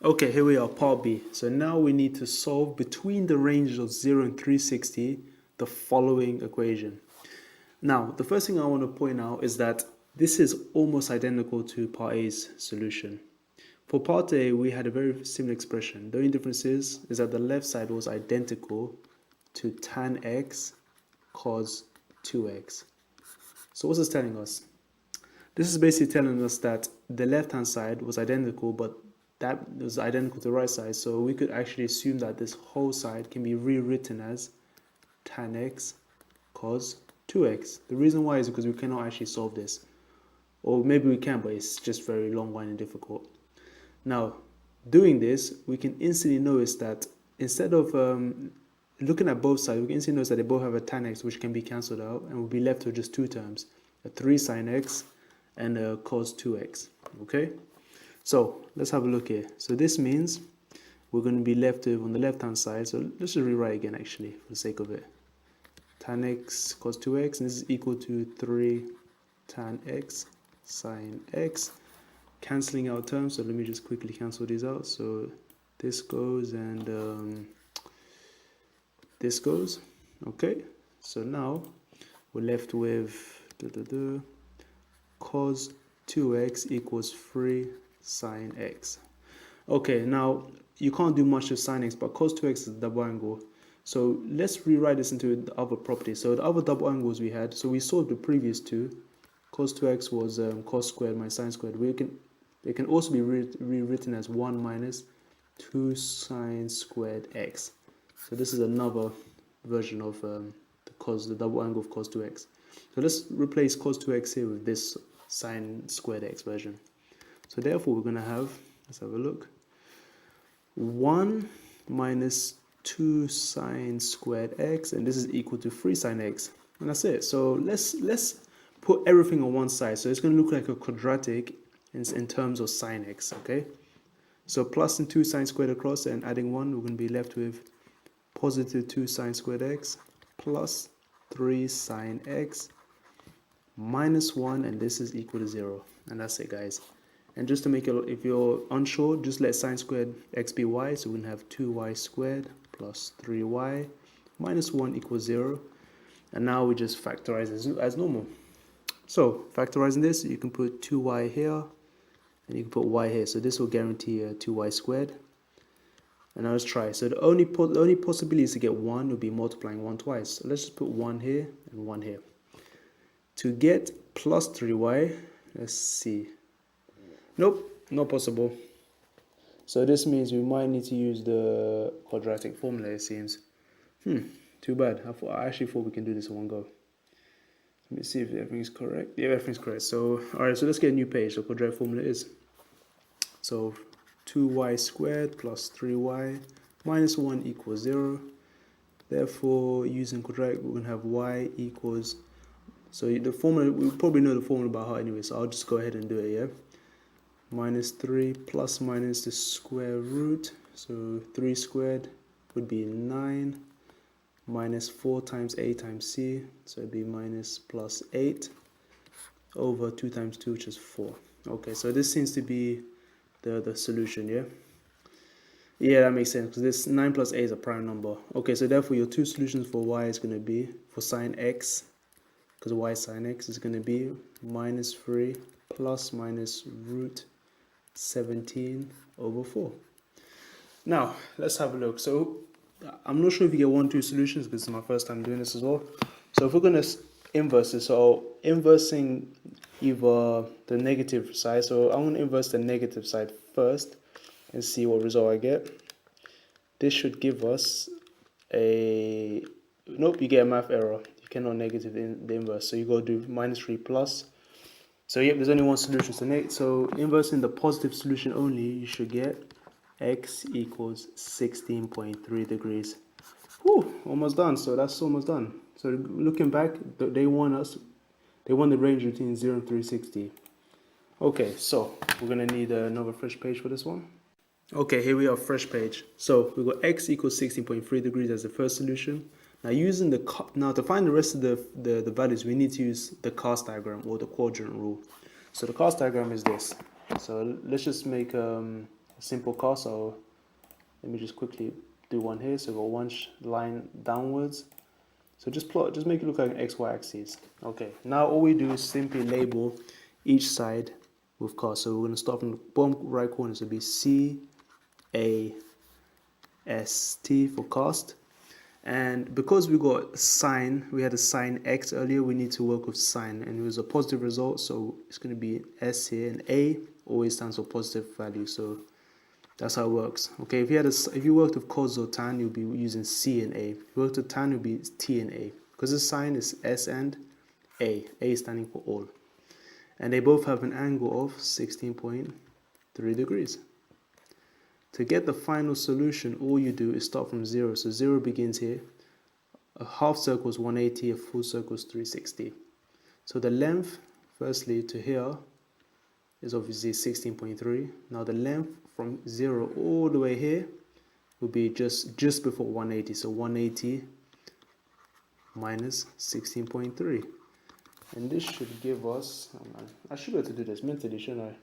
Okay, here we are, part B. So now we need to solve between the ranges of 0 and 360 the following equation. Now, the first thing I want to point out is that this is almost identical to part A's solution. For part A, we had a very similar expression. The only difference is that the left side was identical to tan x cos 2x. So what's this telling us? This is basically telling us that the left-hand side was identical, but that was identical to the right side. So we could actually assume that this whole side can be rewritten as tan x cos 2x. The reason why is because we cannot actually solve this. Or maybe we can, but it's just very long, winding, and difficult. Now, doing this, we can instantly notice that instead of looking at both sides, we can instantly notice that they both have a tan x, which can be cancelled out, and we'll be left with just two terms, a 3 sin x and a cos 2x. Okay? So, let's have a look here. So this means we're going to be left with, on the left-hand side, so let's just rewrite again, actually, for the sake of it. Tan x cos 2x, and this is equal to 3 tan x sin x. Cancelling out terms, so let me just quickly cancel these out. So this goes and this goes. Okay, so now we're left with cos 2x equals 3 sin x. Okay, now you can't do much with sin x, but cos 2x is a double angle. So let's rewrite this into the other properties. So the other double angles we had, so we solved the previous two. Cos 2x was cos squared minus sin squared. It can also be rewritten as 1 minus 2 sine squared x. So this is another version of the double angle of cos 2x. So let's replace cos 2x here with this sine squared x version. So therefore we're going to have, let's have a look, 1 minus 2 sine squared x, and this is equal to 3 sine x. And that's it. So let's put everything on one side. So it's going to look like a quadratic in terms of sine x, okay? So plus and 2 sine squared across and adding 1, we're going to be left with positive 2 sine squared x plus 3 sine x minus 1, and this is equal to 0. And that's it, guys. And just to make it, if you're unsure, just let sine squared x be y. So we're going to have 2y squared plus 3y minus 1 equals 0. And now we just factorize as normal. So factorizing this, you can put 2y here, and you can put y here. So this will guarantee 2y squared. And now let's try. So the only possibility to get 1 would be multiplying 1 twice. So let's just put 1 here and 1 here. To get plus 3y, let's see. Nope, not possible. So this means we might need to use the quadratic formula, it seems. Too bad. I actually thought we can do this in one go. Let me see if everything's correct. Yeah, everything's correct. So, alright, so let's get a new page. So quadratic formula is, so 2y squared plus 3y minus 1 equals 0. Therefore, using quadratic, we're going to have y equals, so the formula, we probably know the formula by heart anyway, so I'll just go ahead and do it, yeah? Minus 3 plus minus the square root, so 3 squared would be 9. Minus 4 times a times c, so it'd be minus plus 8 over 2 times 2, which is 4. Okay, so this seems to be the solution, yeah? Yeah, that makes sense, because this 9 plus 8 is a prime number. Okay, so therefore your two solutions for y is going to be, for sine x, because y sine x is going to be minus 3 plus minus root 17 over 4. Now, let's have a look. So I'm not sure if you get 1, 2 solutions, because it's my first time doing this as well. So if we're going to inverse this, so inversing either the negative side, so I'm going to inverse the negative side first and see what result I get. This should give us a, nope, you get a math error. You cannot negative the inverse, so you got to do minus 3 plus. So yep, there's only one solution. So inversing the positive solution only, you should get x equals 16.3 degrees. Whew, almost done. So that's almost done. So looking back, they won the range between 0 and 360. Okay, so we're gonna need another fresh page for this one. Okay, here we are, fresh page. So we got x equals 16.3 degrees as the first solution. Now to find the rest of the values, we need to use the cast diagram or the quadrant rule. So the cast diagram is this. So let's just make a simple cos. So let me just quickly do one here. So we've got one line downwards. So just make it look like an XY axis. Okay, now all we do is simply label each side with cos. So we're going to start from the bottom right corner. So it'll be CAST for cost. And because we got sine, we had a sine x earlier, we need to work with sine. And it was a positive result, so it's going to be S here. And A always stands for positive value. So that's how it works. Okay, if you worked with cos or tan, you'll be using C and A. If you worked with tan, you'll be T and A. Because the sine is S and A. A is standing for all. And they both have an angle of 16.3 degrees. To get the final solution, all you do is start from 0. So 0 begins here. A half circle is 180, a full circle is 360. So the length, firstly, to here is obviously 16.3. Now the length from 0 all the way here will be just before 180. So 180 minus 16.3. And this should give us, oh man, I should be able to do this mentally, shouldn't I?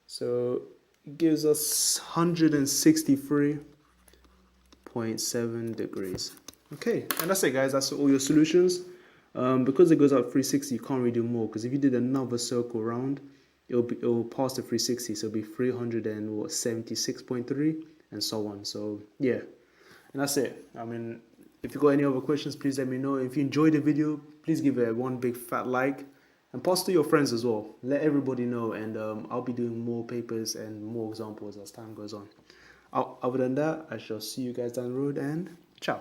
So it gives us 163.7 degrees. Okay, and that's it, guys. That's all your solutions. Because it goes out 360, you can't really do more. Because if you did another circle round, it will pass the 360, so it'll be 376.3 and so on. So yeah, and that's it. I mean, if you got any other questions, please let me know. If you enjoyed the video, please give it one big fat like. And pass to your friends as well. Let everybody know, and I'll be doing more papers and more examples as time goes on. Other than that, I shall see you guys down the road, and ciao.